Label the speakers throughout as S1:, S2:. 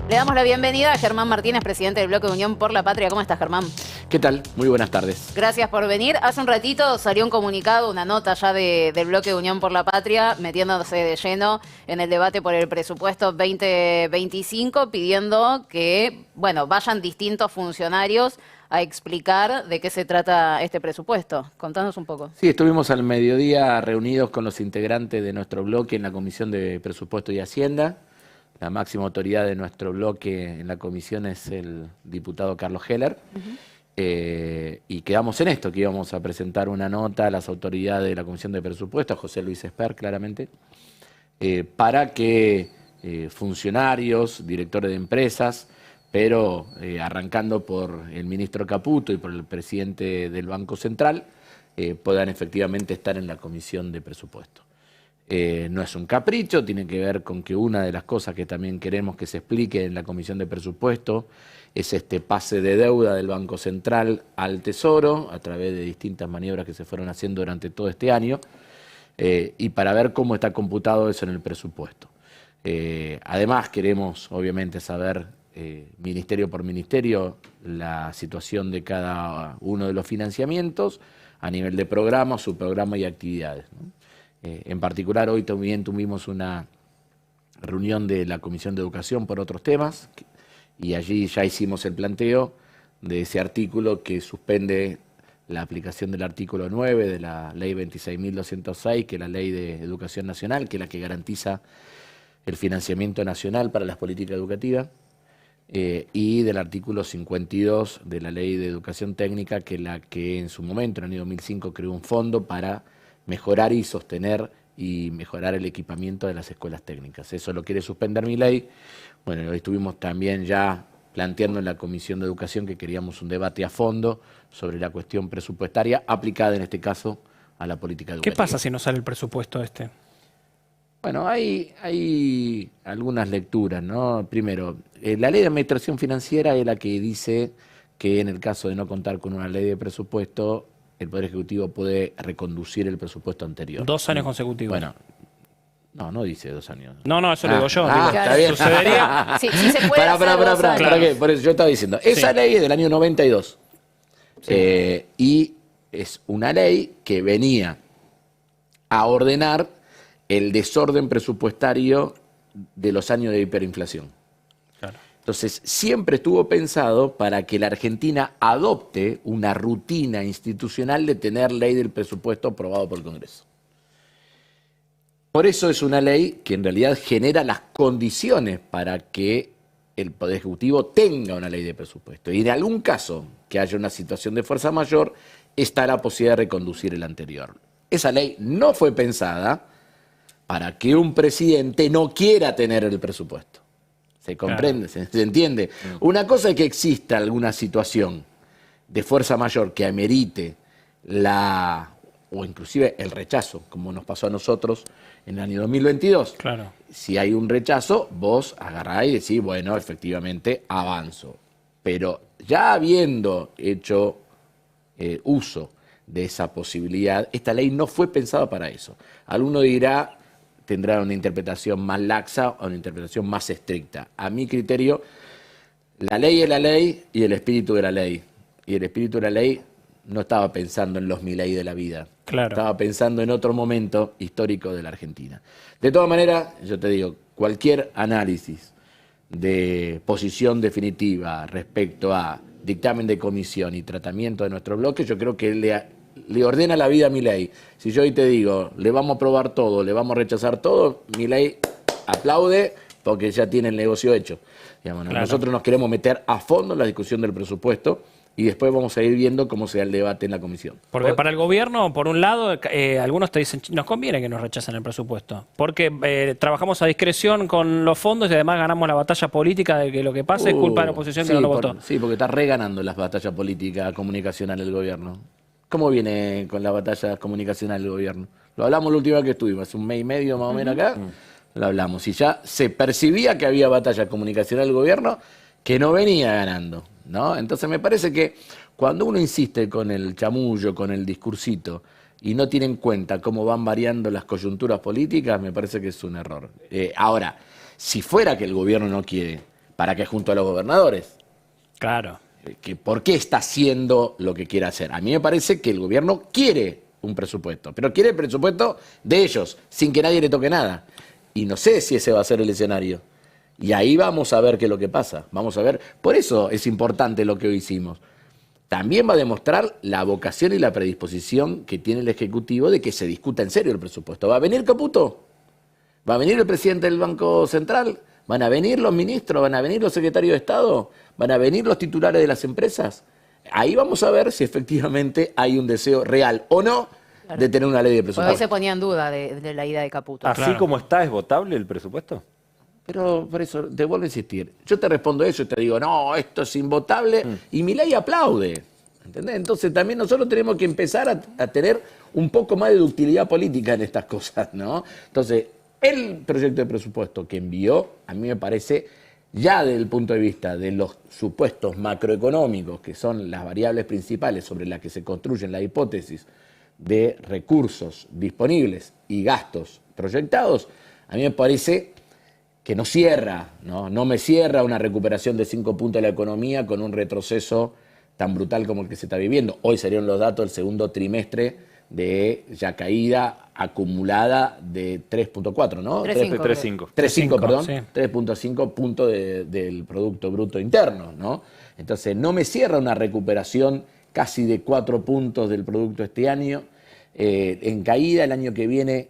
S1: Le damos la bienvenida a Germán Martínez, presidente del Bloque de Unión por la Patria. ¿Cómo estás, Germán?
S2: ¿Qué tal? Muy buenas tardes.
S1: Gracias por venir. Hace un ratito salió un comunicado, una nota ya del Bloque de Unión por la Patria, metiéndose de lleno en el debate por el presupuesto 2025, pidiendo que, bueno, vayan distintos funcionarios a explicar de qué se trata este presupuesto. Contanos un poco.
S2: Sí, estuvimos al mediodía reunidos con los integrantes de nuestro bloque en la Comisión de Presupuesto y Hacienda. La máxima autoridad de nuestro bloque en la comisión es el diputado Carlos Heller. Y quedamos en esto, que íbamos a presentar una nota a las autoridades de la Comisión de Presupuestos, a José Luis Esper claramente, para que funcionarios, directores de empresas, pero arrancando por el ministro Caputo y por el presidente del Banco Central, puedan efectivamente estar en la Comisión de Presupuesto. No es un capricho, tiene que ver con que una de las cosas que también queremos que se explique en la Comisión de Presupuesto es este pase de deuda del Banco Central al Tesoro a través de distintas maniobras que se fueron haciendo durante todo este año y para ver cómo está computado eso en el presupuesto. Además queremos obviamente saber ministerio por ministerio la situación de cada uno de los financiamientos a nivel de programa, subprograma y actividades, ¿no? En particular, hoy también tuvimos una reunión de la Comisión de Educación por otros temas y allí ya hicimos el planteo de ese artículo que suspende la aplicación del artículo 9 de la Ley 26.206, que es la Ley de Educación Nacional, que es la que garantiza el financiamiento nacional para las políticas educativas, y del artículo 52 de la Ley de Educación Técnica, que es la que en su momento, en el año 2005, creó un fondo para mejorar y sostener y mejorar el equipamiento de las escuelas técnicas. Eso lo quiere suspender mi ley. Bueno, hoy estuvimos también ya planteando en la Comisión de Educación que queríamos un debate a fondo sobre la cuestión presupuestaria aplicada en este caso a la política educativa.
S3: ¿Qué pasa si no sale el presupuesto este?
S2: Bueno, hay algunas lecturas, ¿no? Primero, la ley de administración financiera es la que dice que en el caso de no contar con una ley de presupuesto, el Poder Ejecutivo puede reconducir el presupuesto anterior.
S3: 2 años consecutivos.
S2: Bueno, no dice 2 años.
S3: No, eso lo digo yo.
S2: Digo,
S1: está bien.
S3: Sucedería.
S1: Sí, sí se puede hacer 2 años.
S2: ¿Para qué? Por eso yo estaba diciendo, esa ley es del año 92.
S3: Sí.
S2: Y es una ley que venía a ordenar el desorden presupuestario de los años de hiperinflación.
S3: Claro.
S2: Entonces, siempre estuvo pensado para que la Argentina adopte una rutina institucional de tener ley del presupuesto aprobado por el Congreso. Por eso es una ley que en realidad genera las condiciones para que el Poder Ejecutivo tenga una ley de presupuesto. Y en algún caso que haya una situación de fuerza mayor, está la posibilidad de reconducir el anterior. Esa ley no fue pensada para que un presidente no quiera tener el presupuesto. ¿Se comprende?
S3: Claro.
S2: ¿Se entiende? Una cosa es que exista alguna situación de fuerza mayor que amerite o inclusive el rechazo, como nos pasó a nosotros en el año 2022.
S3: Claro.
S2: Si hay un rechazo, vos agarrás y decís, bueno, efectivamente avanzo. Pero ya habiendo hecho uso de esa posibilidad, esta ley no fue pensada para eso. Alguno dirá, tendrá una interpretación más laxa o una interpretación más estricta. A mi criterio, la ley es la ley y el espíritu de la ley. Y el espíritu de la ley no estaba pensando en los Milei de la vida.
S3: Claro.
S2: Estaba pensando en otro momento histórico de la Argentina. De todas maneras, yo te digo, cualquier análisis de posición definitiva respecto a dictamen de comisión y tratamiento de nuestro bloque, yo creo que le ordena la vida a Milei. Si yo hoy te digo, le vamos a aprobar todo, le vamos a rechazar todo, Milei aplaude porque ya tiene el negocio hecho. Digamos,
S3: Claro.
S2: Nosotros nos queremos meter a fondo en la discusión del presupuesto y después vamos a ir viendo cómo se da el debate en la comisión.
S3: Porque para el gobierno, por un lado, algunos te dicen, nos conviene que nos rechacen el presupuesto, porque trabajamos a discreción con los fondos y además ganamos la batalla política de que lo que pasa es culpa de la oposición que no lo votó.
S2: Sí, porque está reganando las batallas políticas comunicacionales del gobierno. ¿Cómo viene con la batalla comunicacional del gobierno? Lo hablamos la última vez que estuvimos, hace un mes y medio más o menos acá, lo hablamos. Y ya se percibía que había batalla comunicacional del gobierno que no venía ganando, ¿no? Entonces me parece que cuando uno insiste con el chamullo, con el discursito, y no tiene en cuenta cómo van variando las coyunturas políticas, me parece que es un error. Ahora, si fuera que el gobierno no quiere, ¿para qué junto a los gobernadores?
S3: Claro.
S2: ¿Por qué está haciendo lo que quiere hacer? A mí me parece que el gobierno quiere un presupuesto, pero quiere el presupuesto de ellos, sin que nadie le toque nada. Y no sé si ese va a ser el escenario. Y ahí vamos a ver qué es lo que pasa. Vamos a ver. Por eso es importante lo que hoy hicimos. También va a demostrar la vocación y la predisposición que tiene el Ejecutivo de que se discuta en serio el presupuesto. ¿Va a venir Caputo? ¿Va a venir el presidente del Banco Central? ¿Van a venir los ministros? ¿Van a venir los secretarios de Estado? ¿Van a venir los titulares de las empresas? Ahí vamos a ver si efectivamente hay un deseo real o no de tener una ley de presupuesto.
S1: Hoy se ponía en duda de la ida de Caputo.
S4: Así como está, ¿es votable el presupuesto?
S2: Pero por eso te vuelvo a insistir. Yo te respondo eso y te digo, no, esto es invotable, y Milei aplaude. ¿Entendés? Entonces también nosotros tenemos que empezar a tener un poco más de ductilidad política en estas cosas, ¿no? Entonces, el proyecto de presupuesto que envió, a mí me parece, ya desde el punto de vista de los supuestos macroeconómicos, que son las variables principales sobre las que se construyen la hipótesis de recursos disponibles y gastos proyectados, a mí me parece que no cierra, no me cierra una recuperación de 5 puntos de la economía con un retroceso tan brutal como el que se está viviendo. Hoy salieron los datos del segundo trimestre de ya caída acumulada de 3.4, ¿no?
S3: 3.5.
S2: 3.5, perdón.
S3: Sí.
S2: 3.5 puntos del Producto Bruto Interno, ¿no? Entonces, no me cierra una recuperación casi de 4 puntos del producto este año, en caída el año que viene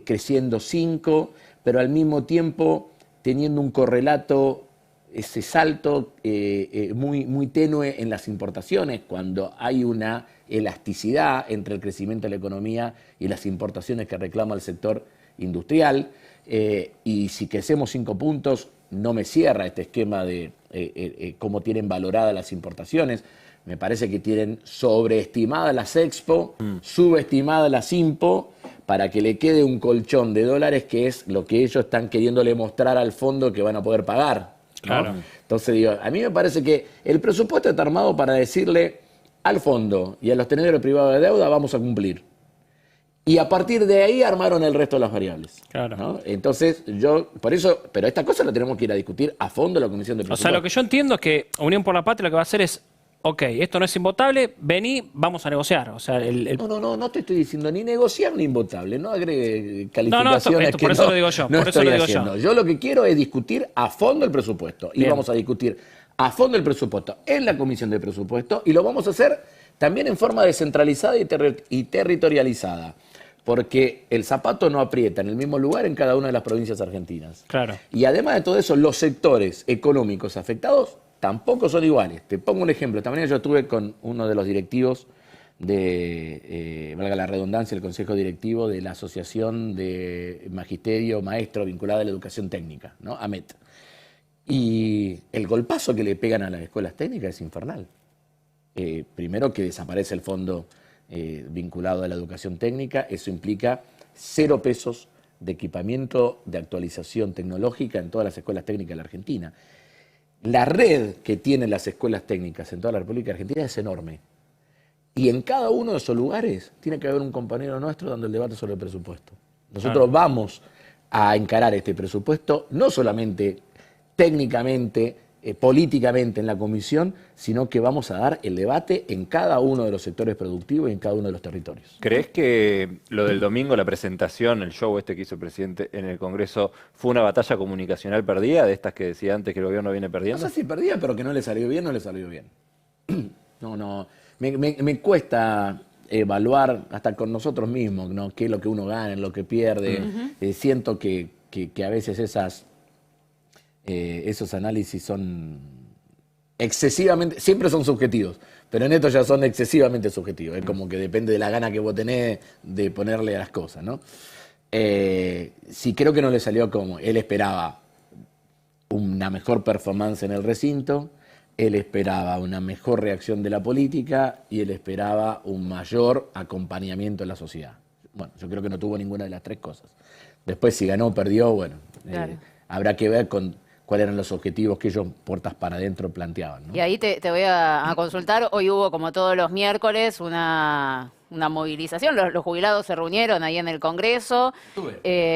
S2: creciendo 5, pero al mismo tiempo teniendo un correlato, ese salto muy tenue en las importaciones, cuando hay una elasticidad entre el crecimiento de la economía y las importaciones que reclama el sector industrial. Y si crecemos 5 puntos, no me cierra este esquema de cómo tienen valoradas las importaciones. Me parece que tienen sobreestimadas las Expo, subestimadas las Impo, para que le quede un colchón de dólares, que es lo que ellos están queriéndole mostrar al fondo que van a poder pagar, ¿no?
S3: Claro.
S2: Entonces digo, a mí me parece que el presupuesto está armado para decirle al fondo y a los tenedores privados de deuda vamos a cumplir. Y a partir de ahí armaron el resto de las variables.
S3: Claro.
S2: ¿No? Entonces por eso, pero esta cosa la tenemos que ir a discutir a fondo en la Comisión de
S3: O
S2: Presupuesto.
S3: sea, lo que yo entiendo es que Unión por la Patria lo que va a hacer es, ok, esto no es invotable, vení, vamos a negociar. O sea,
S2: No te estoy diciendo ni negociar ni invotable, no agregue
S3: No,
S2: calificaciones
S3: esto,
S2: que
S3: por eso lo digo yo,
S2: no
S3: por eso
S2: estoy
S3: lo digo
S2: haciendo.
S3: yo.
S2: Yo lo que quiero es discutir a fondo el presupuesto. Y
S3: Bien.
S2: vamos a discutir a fondo el presupuesto en la Comisión de Presupuesto y lo vamos a hacer también en forma descentralizada y territorializada. Porque el zapato no aprieta en el mismo lugar en cada una de las provincias argentinas.
S3: Claro.
S2: Y además de todo eso, los sectores económicos afectados tampoco son iguales. Te pongo un ejemplo. Esta mañana yo estuve con uno de los directivos de, valga la redundancia, el Consejo Directivo de la Asociación de Magisterio Maestro vinculada a la Educación Técnica, ¿no? AMET. Y el golpazo que le pegan a las escuelas técnicas es infernal. Primero que desaparece el fondo vinculado a la educación técnica, eso implica 0 pesos de equipamiento de actualización tecnológica en todas las escuelas técnicas de la Argentina. La red que tienen las escuelas técnicas en toda la República Argentina es enorme. Y en cada uno de esos lugares tiene que haber un compañero nuestro dando el debate sobre el presupuesto. Nosotros vamos a encarar este presupuesto no solamente técnicamente, políticamente en la comisión, sino que vamos a dar el debate en cada uno de los sectores productivos y en cada uno de los territorios.
S4: ¿Crees que lo del domingo, la presentación, el show este que hizo el presidente en el Congreso, fue una batalla comunicacional perdida, de estas que decía antes que el gobierno viene
S2: No
S4: perdiendo?
S2: sé si perdía, pero que no le salió bien, no le salió bien. No. Me cuesta evaluar hasta con nosotros mismos, ¿no? Qué es lo que uno gana, lo que pierde. Siento que a veces esos análisis son excesivamente, siempre son subjetivos, pero en esto ya son excesivamente subjetivos. Es como que depende de la gana que vos tenés de ponerle a las cosas, ¿no? Sí, creo que no le salió como él esperaba una mejor performance en el recinto, él esperaba una mejor reacción de la política y él esperaba un mayor acompañamiento en la sociedad. Bueno, yo creo que no tuvo ninguna de las 3 cosas. Después, si ganó o perdió, bueno,
S1: Claro.
S2: habrá que ver con cuáles eran los objetivos que ellos puertas para adentro planteaban, ¿no?
S1: Y ahí te voy a consultar. Hoy hubo, como todos los miércoles, una una movilización. Los jubilados se reunieron ahí en el Congreso.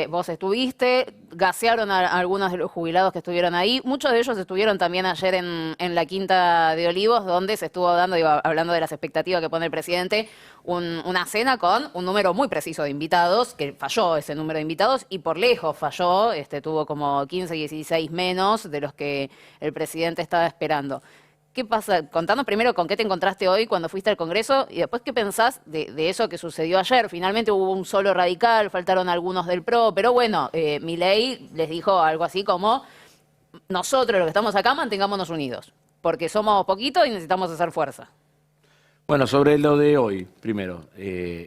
S1: Vos estuviste, gasearon a algunos de los jubilados que estuvieron ahí. Muchos de ellos estuvieron también ayer en la Quinta de Olivos, donde se estuvo dando, hablando de las expectativas que pone el presidente, una cena con un número muy preciso de invitados, que falló ese número de invitados y por lejos falló, tuvo como 15, 16 menos de los que el presidente estaba esperando. ¿Qué pasa? Contanos primero con qué te encontraste hoy cuando fuiste al Congreso y después qué pensás de eso que sucedió ayer. Finalmente hubo un solo radical, faltaron algunos del PRO, pero bueno, Milei les dijo algo así como, nosotros los que estamos acá mantengámonos unidos, porque somos poquitos y necesitamos hacer fuerza.
S2: Bueno, sobre lo de hoy, primero,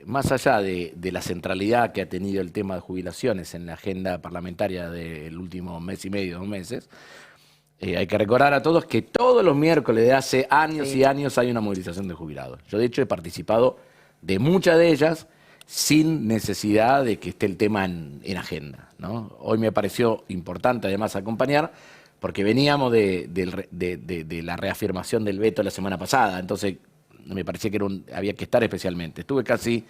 S2: más allá de la centralidad que ha tenido el tema de jubilaciones en la agenda parlamentaria del último mes y medio, 2 meses, hay que recordar a todos que todos los miércoles de hace años y años hay una movilización de jubilados. Yo, de hecho, he participado de muchas de ellas sin necesidad de que esté el tema en agenda, ¿no? Hoy me pareció importante, además, acompañar, porque veníamos de la reafirmación del veto la semana pasada, entonces me parecía que había que estar especialmente. Estuve casi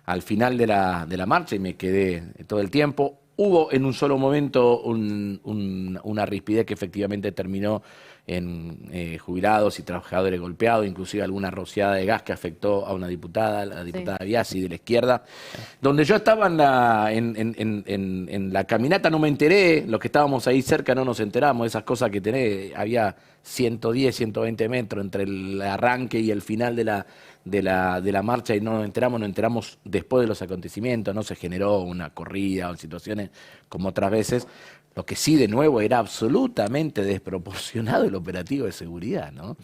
S2: al final de la marcha y me quedé todo el tiempo. Hubo en un solo momento una rispidez que efectivamente terminó en jubilados y trabajadores golpeados, inclusive alguna rociada de gas que afectó a una diputada, la diputada Biasi de la izquierda. Donde yo estaba en la caminata no me enteré, los que estábamos ahí cerca no nos enteramos, esas cosas que tenés, había 110, 120 metros entre el arranque y el final de la marcha y no nos enteramos después de los acontecimientos, no se generó una corrida o situaciones como otras veces. Lo que sí, de nuevo, era absolutamente desproporcionado el operativo de seguridad, ¿no?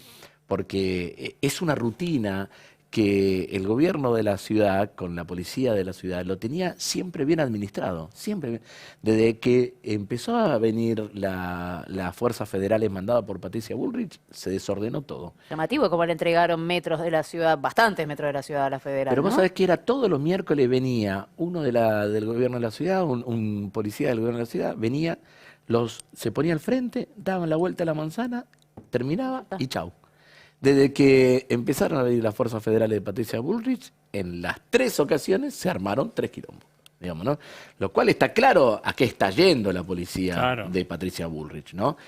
S2: Porque es una rutina que el gobierno de la ciudad, con la policía de la ciudad, lo tenía siempre bien administrado, siempre. Desde que empezó a venir las fuerzas federales mandadas por Patricia Bullrich, se desordenó todo.
S1: Llamativo como le entregaron metros de la ciudad, bastantes metros de la ciudad a la federal,
S2: pero vos
S1: ¿no?
S2: sabés que era todos los miércoles venía uno del gobierno de la ciudad, un policía del gobierno de la ciudad, venía, se ponía al frente, daban la vuelta a la manzana, terminaba y chau. Desde que empezaron a venir las fuerzas federales de Patricia Bullrich, en las 3 ocasiones se armaron 3 quilombos, digamos, ¿no? Lo cual está claro a qué está yendo la policía de Patricia Bullrich, ¿no?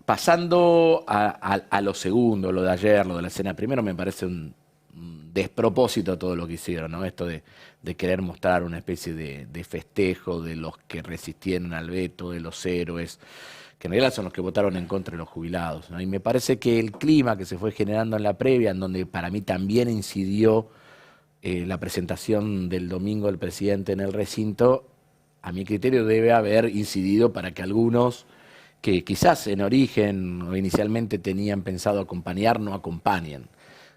S2: Pasando a lo segundo, lo de ayer, lo de la cena, primero me parece un despropósito todo lo que hicieron, ¿no? Esto de querer mostrar una especie de festejo de los que resistieron al veto, de los héroes, que en realidad son los que votaron en contra de los jubilados, ¿no? Y me parece que el clima que se fue generando en la previa, en donde para mí también incidió la presentación del domingo del presidente en el recinto, a mi criterio debe haber incidido para que algunos que quizás en origen o inicialmente tenían pensado acompañar, no acompañen.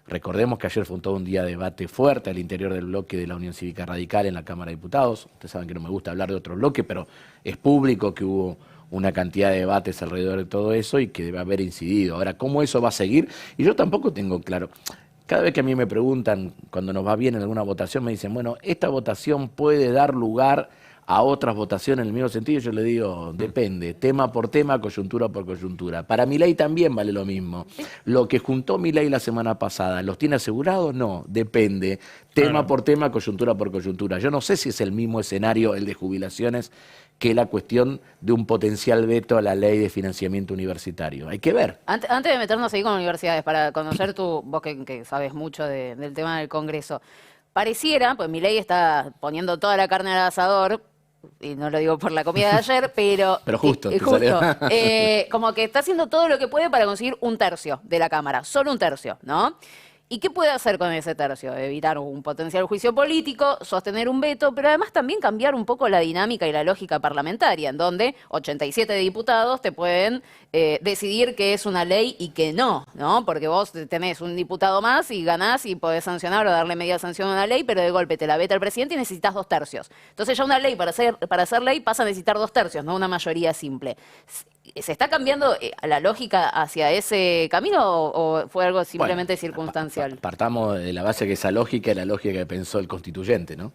S2: Recordemos que ayer fue todo un día de debate fuerte al interior del bloque de la Unión Cívica Radical en la Cámara de Diputados. Ustedes saben que no me gusta hablar de otro bloque, pero es público que hubo una cantidad de debates alrededor de todo eso y que debe haber incidido. Ahora, ¿cómo eso va a seguir? Y yo tampoco tengo claro. Cada vez que a mí me preguntan, cuando nos va bien en alguna votación, me dicen, bueno, esta votación puede dar lugar a otras votaciones en el mismo sentido. Yo le digo, depende, tema por tema, coyuntura por coyuntura. Para Milei también vale lo mismo. Lo que juntó Milei la semana pasada, ¿los tiene asegurados? No, depende, tema por tema, coyuntura por coyuntura. Yo no sé si es el mismo escenario, el de jubilaciones, que la cuestión de un potencial veto a la ley de financiamiento universitario. Hay que ver.
S1: Antes de meternos ahí con universidades, para conocer vos que sabes mucho del tema del Congreso, pareciera, pues Milei está poniendo toda la carne al asador, y no lo digo por la comida de ayer, pero
S2: justo,
S1: como que está haciendo todo lo que puede para conseguir 1/3 de la Cámara, solo 1/3, ¿no? ¿Y qué puede hacer con ese tercio? Evitar un potencial juicio político, sostener un veto, pero además también cambiar un poco la dinámica y la lógica parlamentaria, en donde 87 diputados te pueden decidir que es una ley y que no, ¿no? Porque vos tenés un diputado más y ganás y podés sancionar o darle media sanción a una ley, pero de golpe te la veta el presidente y necesitas 2/3. Entonces ya una ley para hacer ley pasa a necesitar 2/3, no una mayoría simple. ¿Se está cambiando la lógica hacia ese camino o fue algo simplemente circunstancial?
S2: Partamos de la base que esa lógica es la lógica que pensó el constituyente, ¿no?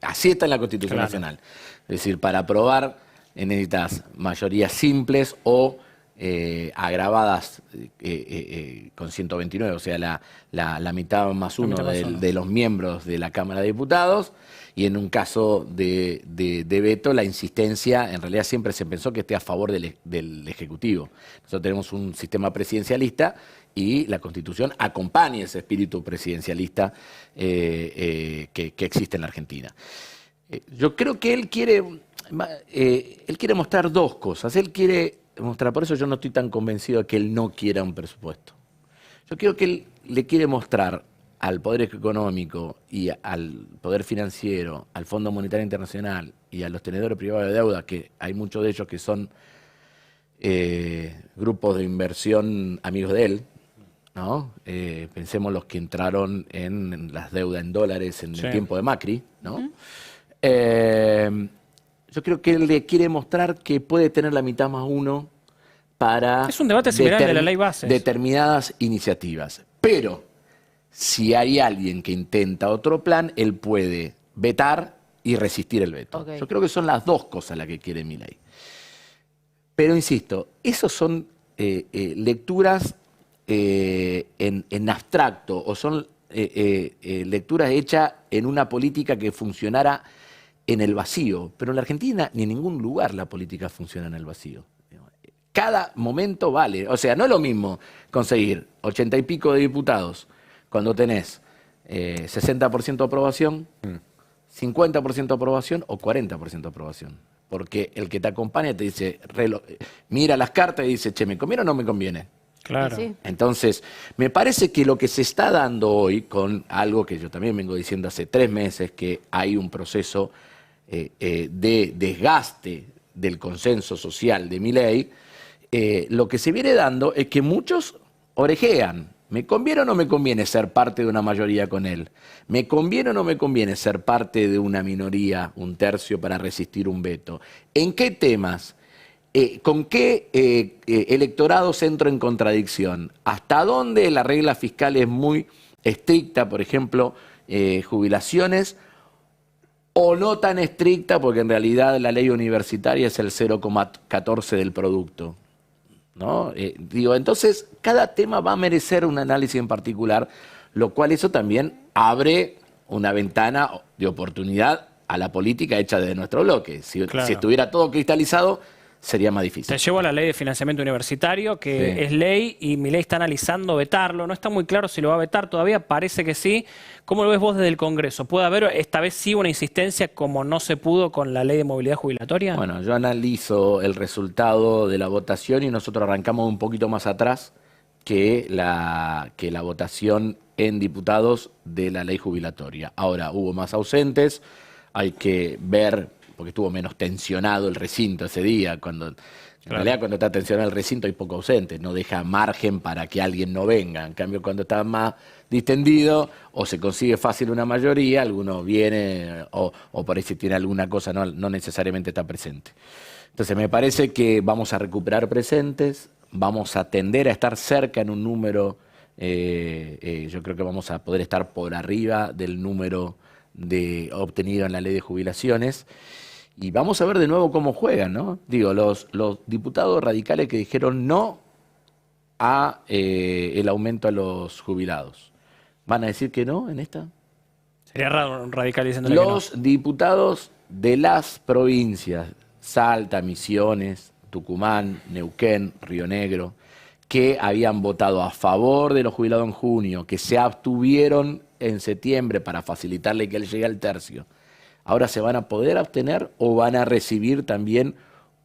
S2: Así está en la Constitución Nacional. Es decir, para aprobar necesitas mayorías simples o agravadas con 129, o sea, la mitad más uno de los miembros de la Cámara de Diputados, y en un caso de veto, la insistencia, en realidad siempre se pensó que esté a favor del Ejecutivo. Nosotros tenemos un sistema presidencialista y la Constitución acompaña ese espíritu presidencialista que existe en la Argentina. Yo creo que él quiere mostrar dos cosas. Él quiere mostrar, por eso yo no estoy tan convencido de que él no quiera un presupuesto. Yo creo que él le quiere mostrar al Poder Económico y al Poder Financiero, al Fondo Monetario Internacional y a los tenedores privados de deuda, que hay muchos de ellos que son grupos de inversión amigos de él, ¿no? Pensemos los que entraron en las deudas en dólares en el tiempo de Macri, ¿no? Yo creo que él le quiere mostrar que puede tener la mitad más uno para
S3: es un debate similar de la ley bases.
S2: Determinadas iniciativas. Pero si hay alguien que intenta otro plan, él puede vetar y resistir el veto. Yo creo que son las dos cosas las que quiere Milei. Pero insisto, esos son lecturas en abstracto, o son lecturas hechas en una política que funcionara en el vacío, pero en la Argentina ni en ningún lugar la política funciona en el vacío. Cada momento vale, o sea, no es lo mismo conseguir 80 y pico de diputados cuando tenés 60% de aprobación, 50% de aprobación o 40% de aprobación. Porque el que te acompaña te dice, mira las cartas y dice, che, ¿me conviene o no me conviene?
S3: Claro.
S1: Sí.
S2: Entonces, me parece que lo que se está dando hoy, con algo que yo también vengo diciendo hace 3 meses, que hay un proceso de desgaste del consenso social de Milei, lo que se viene dando es que muchos orejean. ¿Me conviene o no me conviene ser parte de una mayoría con él? ¿Me conviene o no me conviene ser parte de una minoría, un tercio, para resistir un veto? ¿En qué temas? ¿Con qué electorados entro en contradicción? ¿Hasta dónde la regla fiscal es muy estricta, por ejemplo, jubilaciones, o no tan estricta, porque en realidad la ley universitaria es el 0,14 del producto? ¿No? Entonces, cada tema va a merecer un análisis en particular, lo cual eso también abre una ventana de oportunidad a la política hecha desde nuestro bloque. Si estuviera todo cristalizado, sería más difícil.
S3: Te llevo a la ley de financiamiento universitario, que es ley, y Milei está analizando vetarlo. No está muy claro si lo va a vetar todavía, parece que sí. ¿Cómo lo ves vos desde el Congreso? ¿Puede haber esta vez sí una insistencia como no se pudo con la ley de movilidad jubilatoria?
S2: Bueno, yo analizo el resultado de la votación y nosotros arrancamos un poquito más atrás que la votación en diputados de la ley jubilatoria. Ahora, hubo más ausentes, hay que ver, porque estuvo menos tensionado el recinto ese día. En realidad, cuando está tensionado el recinto hay poco ausente, no deja margen para que alguien no venga. En cambio, cuando está más distendido, o se consigue fácil una mayoría, alguno viene, o por ahí si tiene alguna cosa, no necesariamente está presente. Entonces, me parece que vamos a recuperar presentes, vamos a tender a estar cerca en un número, yo creo que vamos a poder estar por arriba del número obtenido en la ley de jubilaciones. Y vamos a ver de nuevo cómo juegan, ¿no? Los diputados radicales que dijeron no a el aumento a los jubilados, ¿van a decir que no en esta?
S3: Sería raro un radical diciéndole que no.
S2: Los diputados de las provincias, Salta, Misiones, Tucumán, Neuquén, Río Negro, que habían votado a favor de los jubilados en junio, que se abstuvieron en septiembre para facilitarle que él llegue al tercio, ¿ahora se van a poder abstener o van a recibir también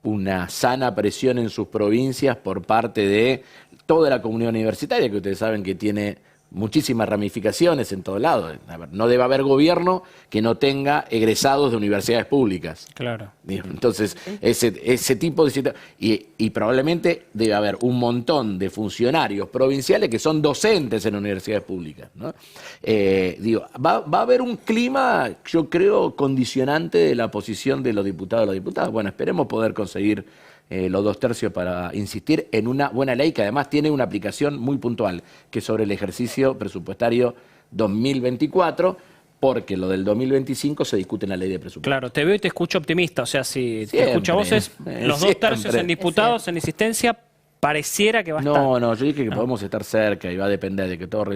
S2: una sana presión en sus provincias por parte de toda la comunidad universitaria, que ustedes saben que tiene muchísimas ramificaciones en todos lados? A ver, no debe haber gobierno que no tenga egresados de universidades públicas.
S3: Claro.
S2: Entonces, ese tipo de y probablemente debe haber un montón de funcionarios provinciales que son docentes en universidades públicas, ¿no? Va a haber un clima, yo creo, condicionante de la posición de los diputados y las diputadas. Bueno, esperemos poder conseguir los 2 tercios para insistir en una buena ley que además tiene una aplicación muy puntual, que es sobre el ejercicio presupuestario 2024, porque lo del 2025 se discute en la ley de presupuesto.
S3: Claro, te veo y te escucho optimista, o sea, si te escucho a vos es los 2 tercios en diputados, en insistencia, pareciera que va a estar.
S2: No, yo dije que podemos estar cerca y va a depender de que todos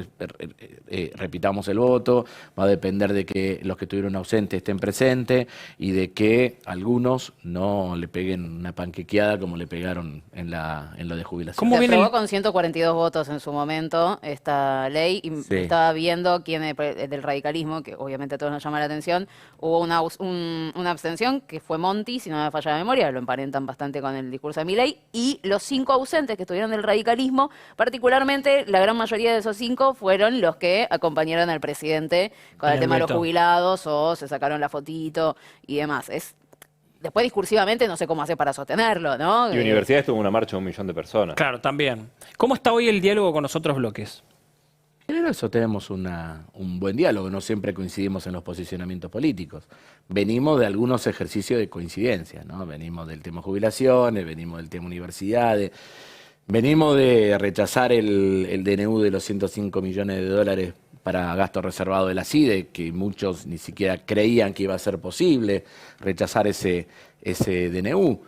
S2: repitamos el voto, va a depender de que los que estuvieron ausentes estén presentes y de que algunos no le peguen una panquequeada como le pegaron en lo de jubilación.
S3: ¿Cómo
S1: Se
S3: viene
S1: aprobó
S3: el-
S1: con 142 votos en su momento esta ley y
S2: Sí.
S1: estaba viendo quién del radicalismo, que obviamente a todos nos llama la atención, hubo una abstención que fue Monti, si no me falla la memoria, lo emparentan bastante con el discurso de Milei, y los 5 ausentes que estuvieron del radicalismo, particularmente la gran mayoría de esos 5 fueron los que acompañaron al presidente con
S3: En
S1: el
S3: el
S1: tema de los
S3: veto.
S1: jubilados o se sacaron la fotito y demás. Después discursivamente no sé cómo hacer para sostenerlo, ¿no?
S4: Y Universidades tuvo una marcha de 1 millón de personas.
S3: Claro, también. ¿Cómo está hoy el diálogo con los otros bloques?
S2: En general eso tenemos un buen diálogo, no siempre coincidimos en los posicionamientos políticos. Venimos de algunos ejercicios de coincidencia, ¿no? Venimos del tema jubilaciones, venimos del tema universidades, venimos de rechazar el DNU de los 105 millones de dólares para gasto reservado de la CIDE, que muchos ni siquiera creían que iba a ser posible rechazar ese DNU.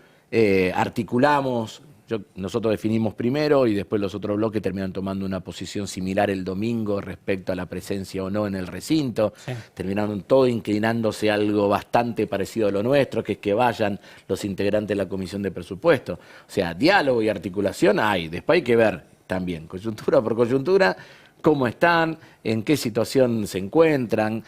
S2: Articulamos, nosotros definimos primero y después los otros bloques terminan tomando una posición similar el domingo respecto a la presencia o no en el recinto.
S3: Sí.
S2: Terminaron todo inclinándose a algo bastante parecido a lo nuestro, que es que vayan los integrantes de la Comisión de Presupuesto. O sea, diálogo y articulación hay. Después hay que ver también, coyuntura por coyuntura, cómo están, en qué situación se encuentran.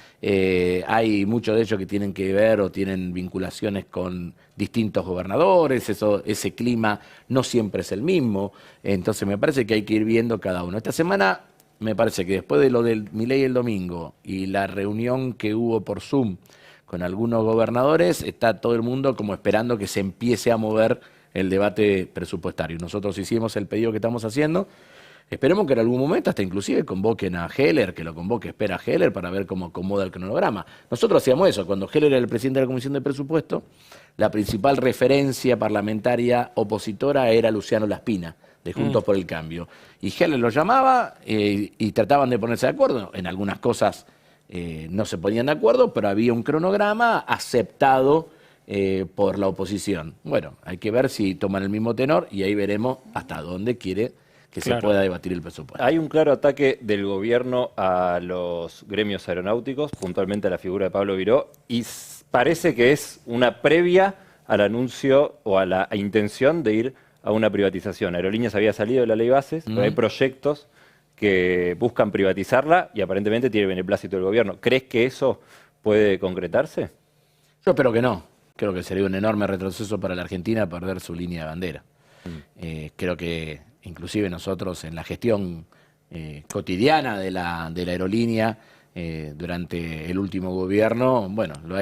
S2: Hay muchos de ellos que tienen que ver o tienen vinculaciones con distintos gobernadores, ese clima no siempre es el mismo. Entonces me parece que hay que ir viendo cada uno. Esta semana me parece que después de lo del Milei el domingo y la reunión que hubo por Zoom con algunos gobernadores, está todo el mundo como esperando que se empiece a mover el debate presupuestario. Nosotros hicimos el pedido que estamos haciendo. Esperemos que en algún momento hasta inclusive convoquen a Heller, que lo convoque Espera Heller para ver cómo acomoda el cronograma. Nosotros hacíamos eso, cuando Heller era el presidente de la Comisión de Presupuesto, la principal referencia parlamentaria opositora era Luciano Laspina, de Juntos por el Cambio. Y Heller lo llamaba y trataban de ponerse de acuerdo. En algunas cosas no se ponían de acuerdo, pero había un cronograma aceptado por la oposición. Bueno, hay que ver si toman el mismo tenor y ahí veremos hasta dónde quiere que
S3: Claro.
S2: se pueda debatir el presupuesto.
S4: Hay un claro ataque del gobierno a los gremios aeronáuticos, puntualmente a la figura de Pablo Viró, y parece que es una previa al anuncio o a la intención de ir a una privatización. Aerolíneas había salido de la ley bases, pero hay proyectos que buscan privatizarla y aparentemente tiene beneplácito del gobierno. ¿Crees que eso puede concretarse?
S2: Yo espero que no. Creo que sería un enorme retroceso para la Argentina perder su línea de bandera. Creo que inclusive nosotros en la gestión cotidiana de la aerolínea durante el último gobierno, bueno, lo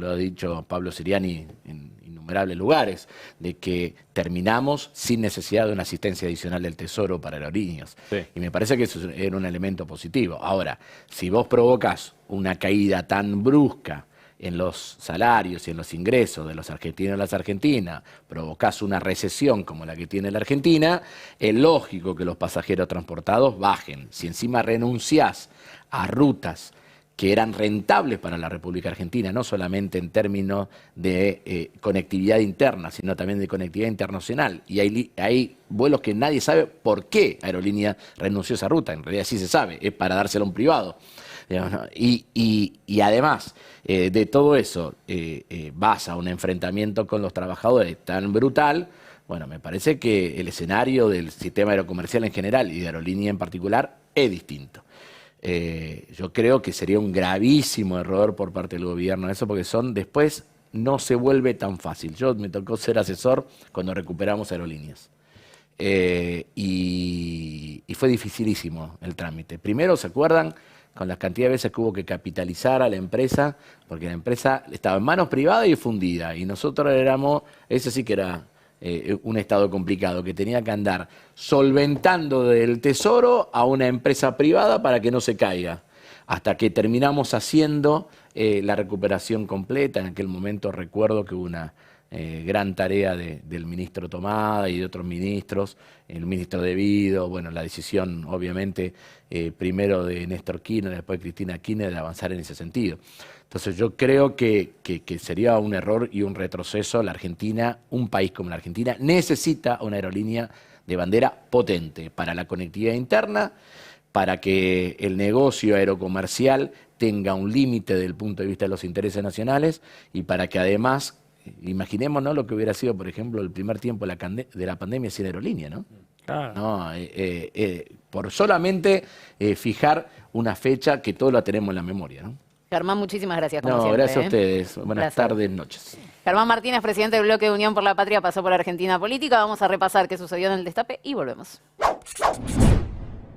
S2: ha dicho Pablo Siriani en innumerables lugares, de que terminamos sin necesidad de una asistencia adicional del Tesoro para aerolíneas.
S4: Sí.
S2: Y me parece que eso era un elemento positivo. Ahora, si vos provocas una caída tan brusca en los salarios y en los ingresos de los argentinos y las argentinas, provocás una recesión como la que tiene la Argentina, es lógico que los pasajeros transportados bajen. Si encima renunciás a rutas que eran rentables para la República Argentina, no solamente en términos de conectividad interna, sino también de conectividad internacional. Y hay vuelos que nadie sabe por qué Aerolínea renunció a esa ruta. En realidad sí se sabe, es para dárselo a un privado. Digamos, ¿no? Y además de todo eso, vas a un enfrentamiento con los trabajadores tan brutal. Bueno, me parece que el escenario del sistema aerocomercial en general y de aerolínea en particular es distinto. Yo creo que sería un gravísimo error por parte del gobierno eso, porque después no se vuelve tan fácil. Yo me tocó ser asesor cuando recuperamos aerolíneas. Y fue dificilísimo el trámite. Primero, ¿se acuerdan? Con la cantidad de veces que hubo que capitalizar a la empresa, porque la empresa estaba en manos privadas y fundida, y nosotros ese sí que era un estado complicado, que tenía que andar solventando del Tesoro a una empresa privada para que no se caiga, hasta que terminamos haciendo la recuperación completa. En aquel momento recuerdo que hubo una gran tarea del ministro Tomada y de otros ministros, el ministro Devido, bueno, la decisión obviamente primero de Néstor Kirchner, después de Cristina Kirchner, de avanzar en ese sentido. Entonces yo creo que sería un error y un retroceso. La Argentina, un país como la Argentina, necesita una aerolínea de bandera potente para la conectividad interna, para que el negocio aerocomercial tenga un límite desde el punto de vista de los intereses nacionales y para que además, imaginémonos lo que hubiera sido, por ejemplo, el primer tiempo de la pandemia sin aerolínea, ¿no?
S3: Claro.
S2: No, por solamente fijar una fecha que todos la tenemos en la memoria, ¿no?
S1: Germán, muchísimas gracias, como
S2: No,
S1: siempre.
S2: gracias a ustedes. Buenas
S1: Placer.
S2: tardes, noches.
S1: Germán Martínez, presidente del bloque de Unión por la Patria, pasó por Argentina Política. Vamos a repasar qué sucedió en el Destape y volvemos.